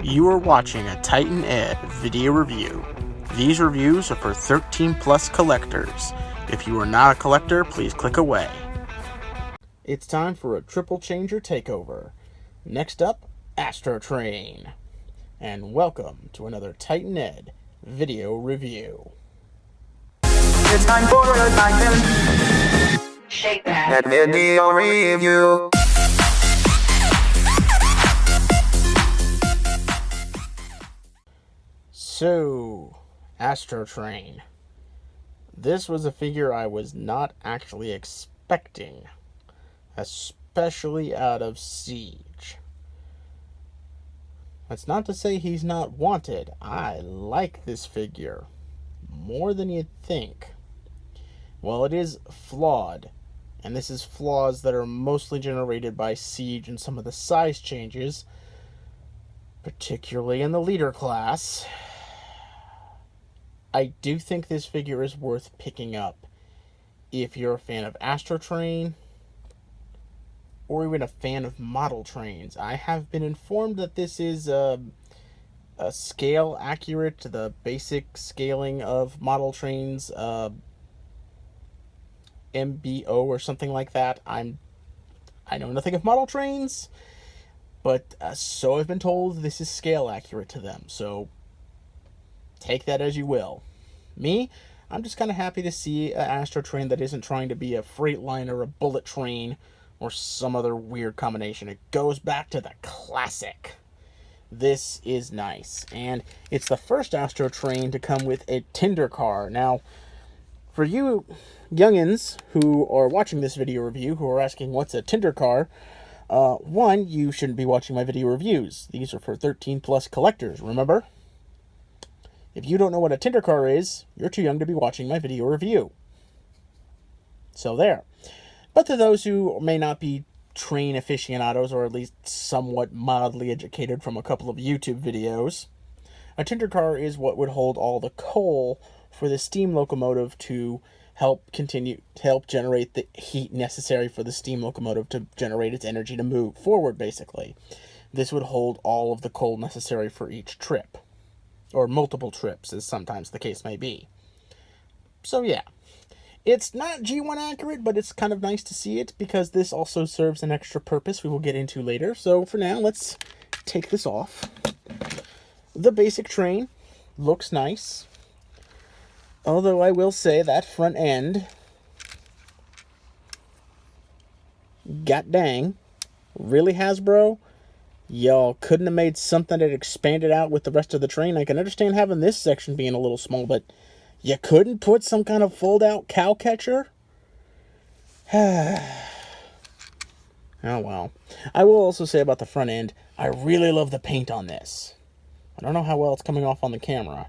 You are watching a Titan Ed video review. These reviews are for 13 plus collectors. If you are not a collector, please click away. It's time for a triple changer takeover. Next up, Astrotrain. And welcome to another Titan Ed video review. It's time for a Titan Shake that video review. So, Astrotrain. This was a figure I was not actually expecting, especially out of Siege. That's not to say he's not wanted. I like this figure more than you'd think. Well, it is flawed, and this is flaws that are mostly generated by Siege and some of the size changes, particularly in the leader class. I do think this figure is worth picking up if you're a fan of Astrotrain or even a fan of model trains. I have been informed that this is a scale accurate to the basic scaling of model trains, MBO or something like that. I know nothing of model trains, but so I've been told this is scale accurate to them. So take that as you will. Me, I'm just kind of happy to see an Astrotrain that isn't trying to be a Freightliner, a bullet train, or some other weird combination. It goes back to the classic. This is nice. And it's the first Astrotrain to come with a Tinder car. Now, for you youngins who are watching this video review, who are asking what's a Tinder car, one, you shouldn't be watching my video reviews. These are for 13 plus collectors, remember? If you don't know what a Tinder car is, you're too young to be watching my video review. So there. But to those who may not be train aficionados, or at least somewhat mildly educated from a couple of YouTube videos, a Tinder car is what would hold all the coal for the steam locomotive to help generate the heat necessary for the steam locomotive to generate its energy to move forward, basically. This would hold all of the coal necessary for each trip. Or multiple trips, as sometimes the case may be. So yeah, it's not G1 accurate, but it's kind of nice to see it, because this also serves an extra purpose we will get into later. So for now, let's take this off. The basic train looks nice, although I will say that front end, god dang, really, Hasbro? Y'all couldn't have made something that expanded out with the rest of the train. I can understand having this section being a little small, but you couldn't put some kind of fold-out cow catcher? Oh, well. I will also say about the front end, I really love the paint on this. I don't know how well it's coming off on the camera,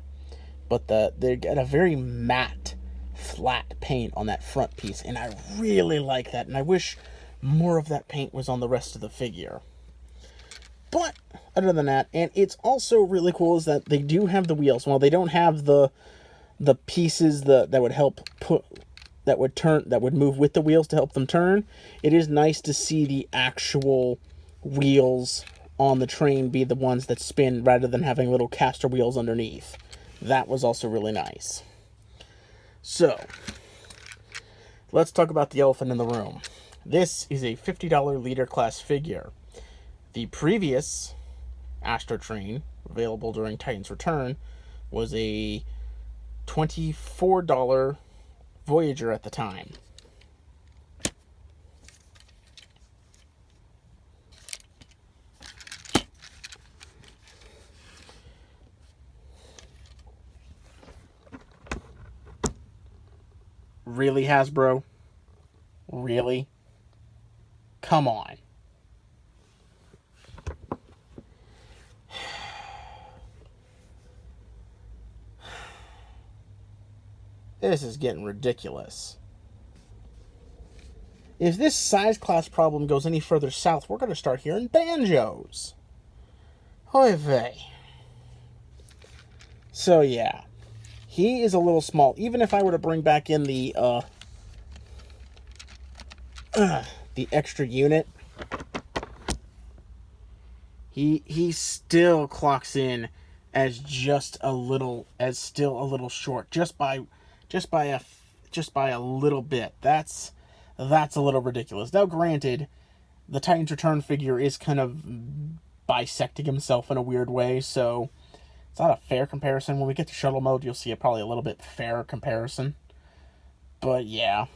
but they got a very matte, flat paint on that front piece, and I really like that, and I wish more of that paint was on the rest of the figure. But other than that, and it's also really cool, is that they do have the wheels. While they don't have the pieces that would help that would move with the wheels to help them turn, it is nice to see the actual wheels on the train be the ones that spin rather than having little caster wheels underneath. That was also really nice. So, let's talk about the elephant in the room. This is a $50 leader class figure. The previous Astrotrain, available during Titan's Return, was a $24 Voyager at the time. Really, Hasbro? Really? Come on. This is getting ridiculous. If this size class problem goes any further south, we're going to start hearing banjos. Oy vey. So yeah, he is a little small. Even if I were to bring back in the extra unit, he still clocks in as still a little short, just by a little bit. That's a little ridiculous. Now, granted, the Titan's Return figure is kind of bisecting himself in a weird way, so it's not a fair comparison. When we get to Shuttle Mode, you'll see probably a little bit fairer comparison. But yeah.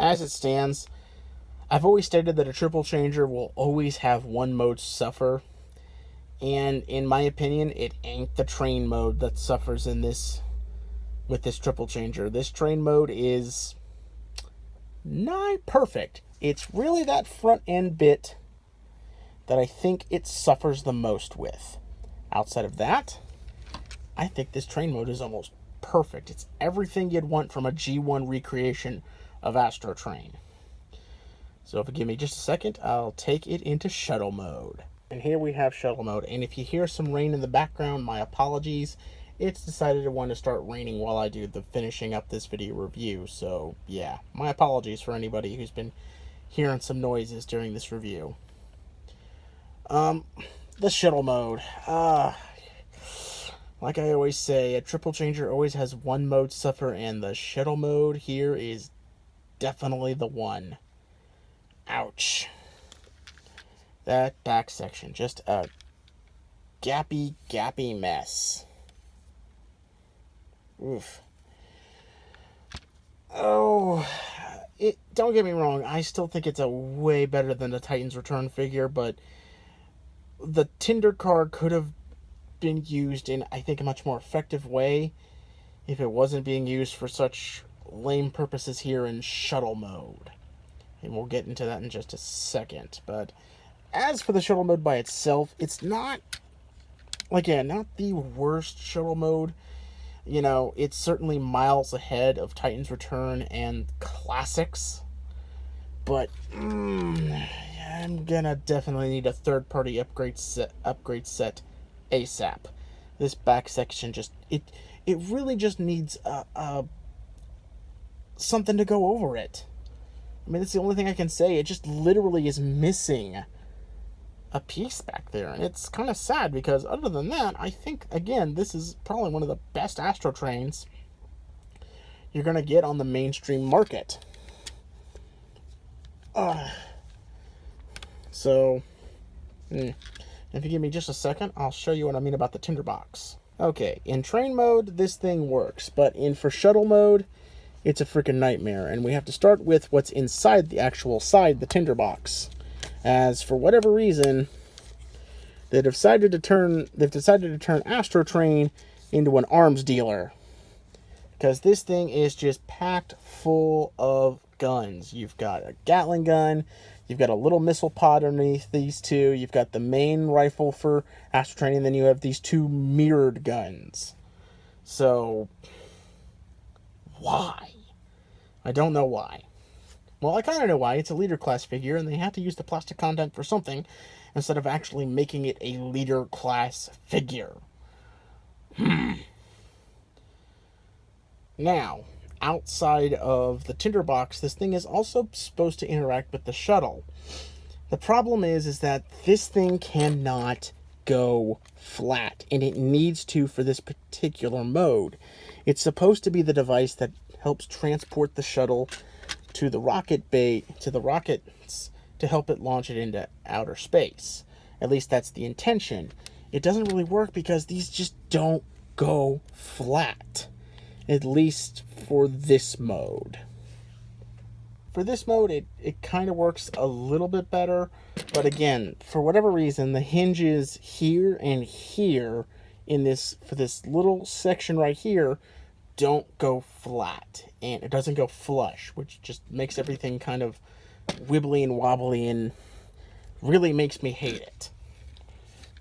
As it stands, I've always stated that a triple changer will always have one mode suffer. And in my opinion, it ain't the train mode that suffers in this with this triple changer. This train mode is nigh perfect. It's really that front end bit that I think it suffers the most with. Outside of that, I think this train mode is almost perfect. It's everything you'd want from a G1 recreation of Astrotrain. So if you give me just a second, I'll take it into Shuttle Mode. And here we have Shuttle Mode. And if you hear some rain in the background, my apologies. It's decided to want to start raining while I do the finishing up this video review. So yeah, my apologies for anybody who's been hearing some noises during this review. The Shuttle Mode. Like I always say, a triple changer always has one mode suffer, and the Shuttle Mode here is definitely the one. Ouch. That back section, just a gappy mess. Oof. Oh, don't get me wrong, I still think it's a way better than the Titan's Return figure, but the Tinder card could have been used in, I think, a much more effective way if it wasn't being used for such lame purposes here in Shuttle Mode. And we'll get into that in just a second. But as for the Shuttle Mode by itself, it's not, again, not the worst Shuttle Mode. You know, it's certainly miles ahead of Titan's Return and classics. But I'm gonna definitely need a third-party upgrade set ASAP. This back section just it really just needs something to go over it. I mean, that's the only thing I can say. It just literally is missing a piece back there, and it's kind of sad because other than that, I think, again, this is probably one of the best Astrotrains you're gonna get on the mainstream market. So if you give me just a second, I'll show you what I mean about the tinderbox. Okay, in train mode, this thing works, but for Shuttle Mode, it's a freaking nightmare, and we have to start with what's inside the actual the tinderbox. As for whatever reason, they've decided to turn Astrotrain into an arms dealer, because this thing is just packed full of guns. You've got a Gatling gun, you've got a little missile pod underneath these two, you've got the main rifle for Astrotrain, and then you have these two mirrored guns. So why? I don't know why. Well, I kind of know why. It's a leader class figure, and they had to use the plastic content for something instead of actually making it a leader class figure. Now, outside of the tinderbox, this thing is also supposed to interact with the shuttle. The problem is that this thing cannot go flat, and it needs to for this particular mode. It's supposed to be the device that helps transport the shuttle to the rocket bay, to the rockets, to help it launch it into outer space. At least that's the intention. It doesn't really work because these just don't go flat. At least for this mode. For this mode, it kind of works a little bit better, but again, for whatever reason, the hinges here and here for this little section right here don't go flat, and it doesn't go flush, which just makes everything kind of wibbly and wobbly and really makes me hate it.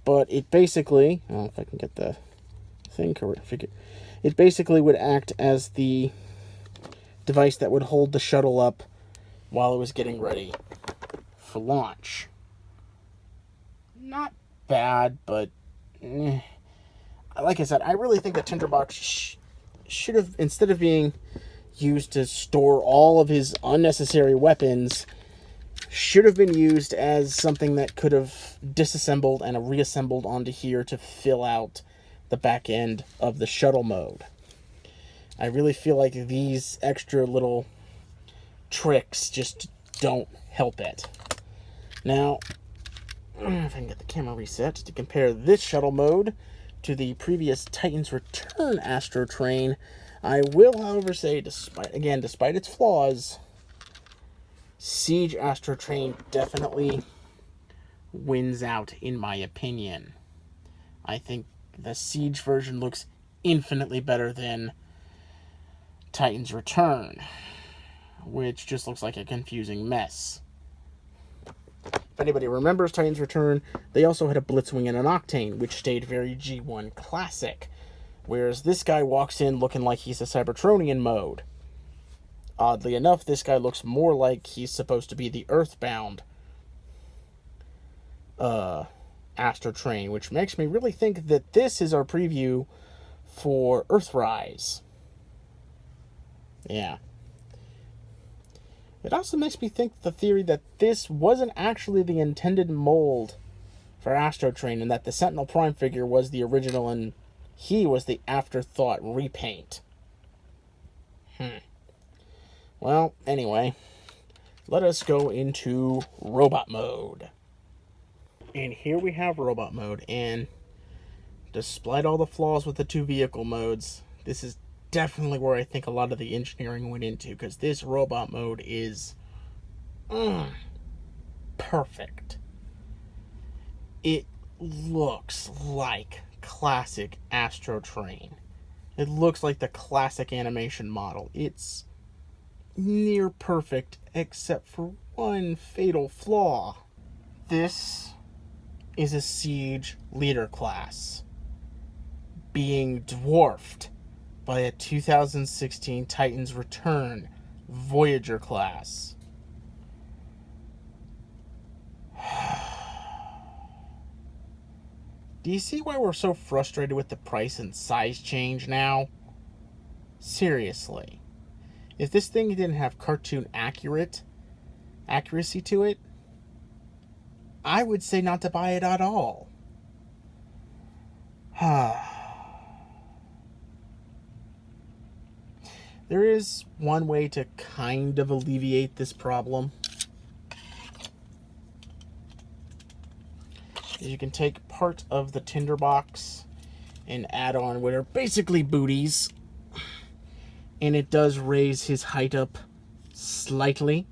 But it basically, I don't know if I can get the thing correct, it basically would act as the device that would hold the shuttle up while it was getting ready for launch. Not bad, but like I said, I really think that tinderbox should have, instead of being used to store all of his unnecessary weapons, should have been used as something that could have disassembled and reassembled onto here to fill out the back end of the shuttle mode. I really feel like these extra little tricks just don't help it. Now, if I can get the camera reset to compare this shuttle mode to the previous Titan's Return Astrotrain, I will, however, say, despite its flaws, Siege Astrotrain definitely wins out, in my opinion. I think the Siege version looks infinitely better than Titan's Return, which just looks like a confusing mess. If anybody remembers Titan's Return, they also had a Blitzwing and an Octane, which stayed very G1 classic. Whereas this guy walks in looking like he's a Cybertronian mode. Oddly enough, this guy looks more like he's supposed to be the Earthbound Astrotrain, which makes me really think that this is our preview for Earthrise. Yeah. It also makes me think the theory that this wasn't actually the intended mold for Astrotrain, and that the Sentinel Prime figure was the original and he was the afterthought repaint. Well, anyway, let us go into robot mode. And here we have robot mode, and despite all the flaws with the two vehicle modes, this is definitely where I think a lot of the engineering went into, because this robot mode is perfect. It looks like classic Astrotrain. It looks like the classic animation model. It's near perfect, except for one fatal flaw. This is a Siege leader class being dwarfed by a 2016 Titan's Return Voyager class. Do you see why we're so frustrated with the price and size change now? Seriously. If this thing didn't have cartoon accuracy to it, I would say not to buy it at all. There is one way to kind of alleviate this problem. You can take part of the tinderbox and add on what are basically booties. And it does raise his height up slightly.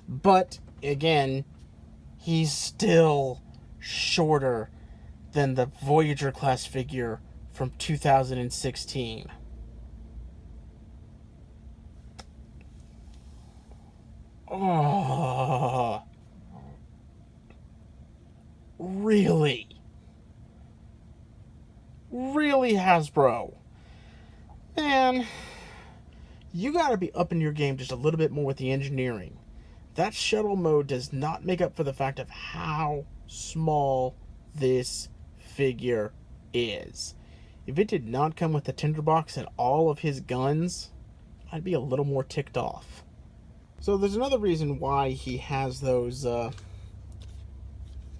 But, again, he's still shorter than the Voyager class figure from 2016. Oh, really? Really, Hasbro? Man, you gotta be upping your game just a little bit more with the engineering. That shuttle mode does not make up for the fact of how small this figure is. If it did not come with the tinderbox and all of his guns, I'd be a little more ticked off. So there's another reason why he has those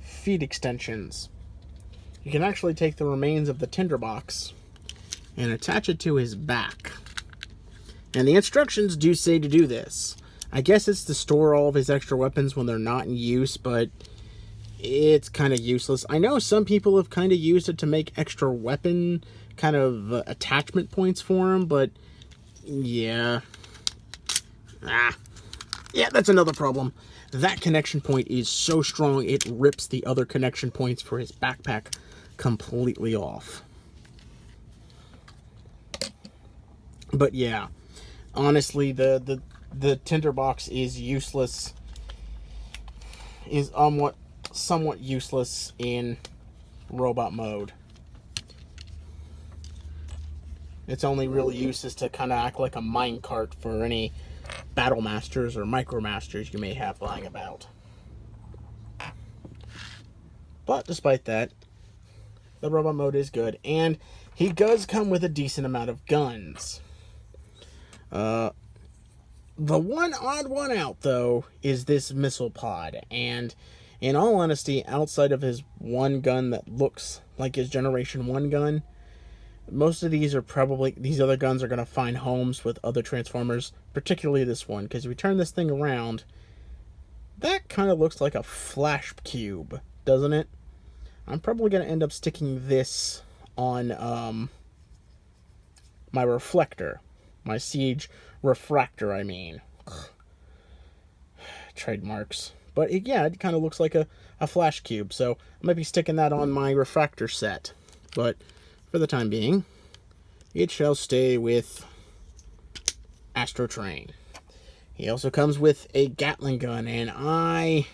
feet extensions. You can actually take the remains of the tinderbox and attach it to his back. And the instructions do say to do this. I guess it's to store all of his extra weapons when they're not in use, but it's kind of useless. I know some people have kind of used it to make extra weapon kind of attachment points for him, but yeah. Yeah, that's another problem. That connection point is so strong, it rips the other connection points for his backpack completely off. But yeah, honestly, the tinderbox is useless. Is somewhat useless in robot mode. Its only real use is to kind of act like a minecart for any Battle Masters or Micromasters you may have lying about. But despite that, the robot mode is good, and he does come with a decent amount of guns. The one odd one out, though, is this missile pod. And in all honesty, outside of his one gun that looks like his Generation 1 gun, most of these other guns are going to find homes with other Transformers, particularly this one, because if we turn this thing around, that kind of looks like a flash cube, doesn't it? I'm probably going to end up sticking this on my reflector. My Siege refractor, I mean. Trademarks. But it kind of looks like a flash cube, so I might be sticking that on my refractor set. But for the time being, it shall stay with Astrotrain. He also comes with a Gatling gun, and I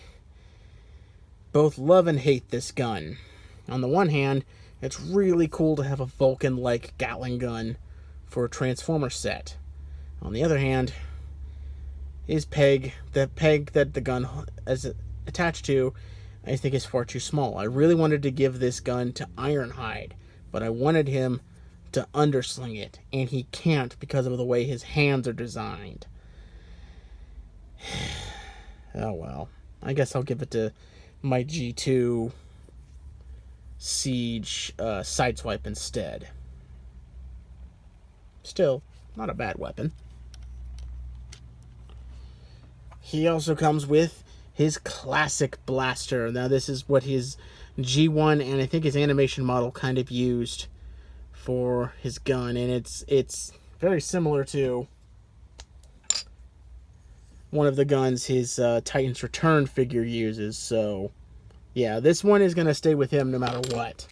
both love and hate this gun. On the one hand, it's really cool to have a Vulcan-like Gatling gun for a Transformer set. On the other hand, the peg that the gun is attached to, I think is far too small. I really wanted to give this gun to Ironhide, but I wanted him to undersling it, and he can't because of the way his hands are designed. Oh well. I guess I'll give it to my G2 Siege Sideswipe instead. Still, not a bad weapon. He also comes with his classic blaster. Now this is what his G1 and I think his animation model kind of used for his gun, and it's very similar to one of the guns his Titan's Return figure uses. So yeah, this one is going to stay with him no matter what.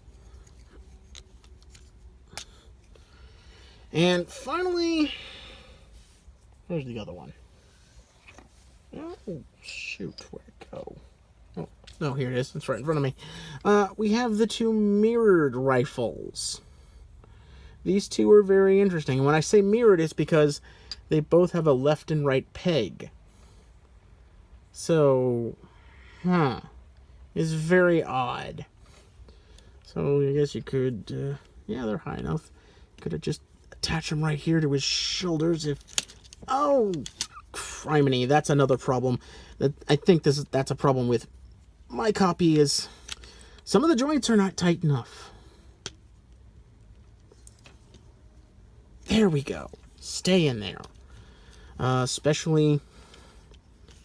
And finally, where's the other one? Oh, shoot, where'd it go? Oh, no, here it is. It's right in front of me. We have the two mirrored rifles. These two are very interesting. And when I say mirrored, it's because they both have a left and right peg. So, it's very odd. So, I guess you could, yeah, they're high enough. Could have just attached them right here to his shoulders if... Oh, criminy, that's another problem. I think that's a problem with my copy is some of the joints are not tight enough. There we go. Stay in there. Especially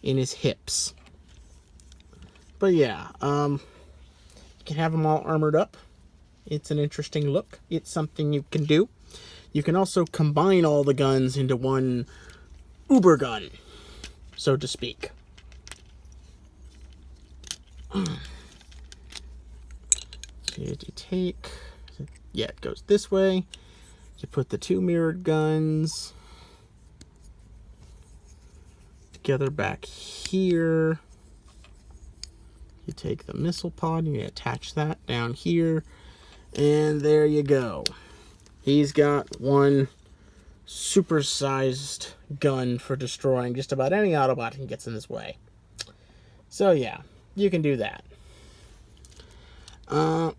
in his hips. But yeah, you can have them all armored up. It's an interesting look. It's something you can do. You can also combine all the guns into one uber gun, so to speak. So you take... Yeah, it goes this way. You put the two mirrored guns together back here. You take the missile pod and you attach that down here. And there you go. He's got one supersized gun for destroying just about any Autobot he gets in his way. So yeah, you can do that. Now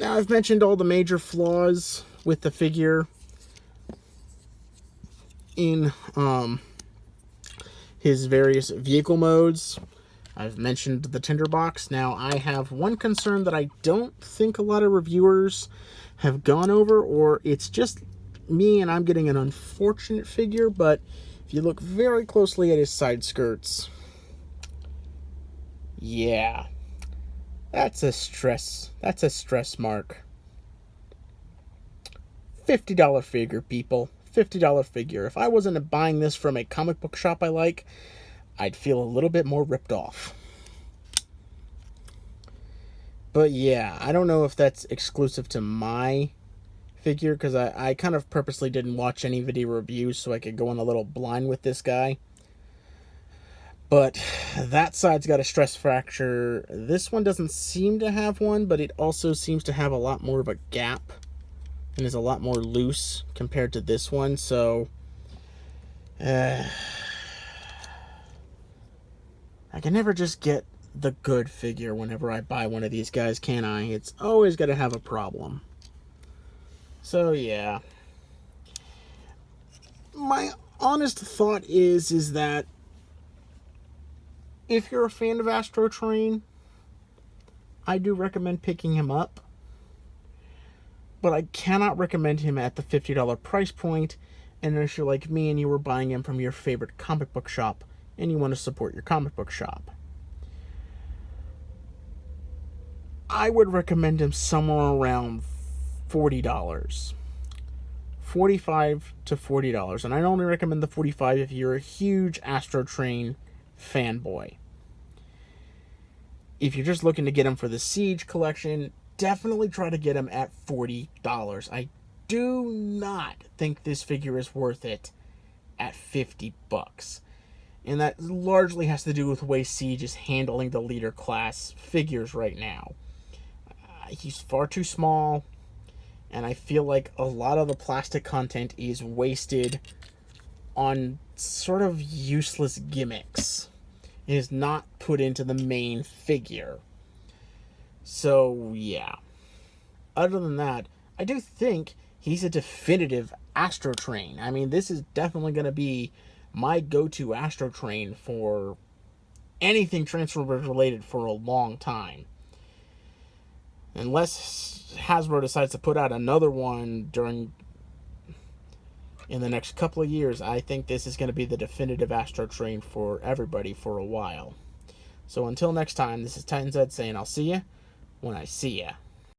I've mentioned all the major flaws with the figure in his various vehicle modes. I've mentioned the tinderbox. Now I have one concern that I don't think a lot of reviewers have gone over, or it's just me and I'm getting an unfortunate figure, but if you look very closely at his side skirts, yeah, that's a stress mark. $50 figure, people. $50 figure. If I wasn't buying this from a comic book shop I like, I'd feel a little bit more ripped off. But yeah, I don't know if that's exclusive to my figure, because I kind of purposely didn't watch any video reviews so I could go in a little blind with this guy. But that side's got a stress fracture. This one doesn't seem to have one, but it also seems to have a lot more of a gap and is a lot more loose compared to this one. So I can never just get the good figure whenever I buy one of these guys, can I? It's always got to have a problem. So yeah. My honest thought is that if you're a fan of Astrotrain, I do recommend picking him up. But I cannot recommend him at the $50 price point. And if you're like me and you were buying him from your favorite comic book shop and you want to support your comic book shop, I would recommend him somewhere around $40. $45 to $40. And I only recommend the $45 if you're a huge Astrotrain fanboy. If you're just looking to get him for the Siege collection, definitely try to get him at $40. I do not think this figure is worth it at $50. And that largely has to do with the way Siege is handling the leader class figures right now. He's far too small, and I feel like a lot of the plastic content is wasted on sort of useless gimmicks. It is not put into the main figure. So, yeah. Other than that, I do think he's a definitive Astrotrain. I mean, this is definitely going to be my go-to Astrotrain for anything Transformers related for a long time. Unless Hasbro decides to put out another one in the next couple of years, I think this is going to be the definitive Astrotrain for everybody for a while. So until next time, this is Titan Zed saying I'll see ya when I see ya.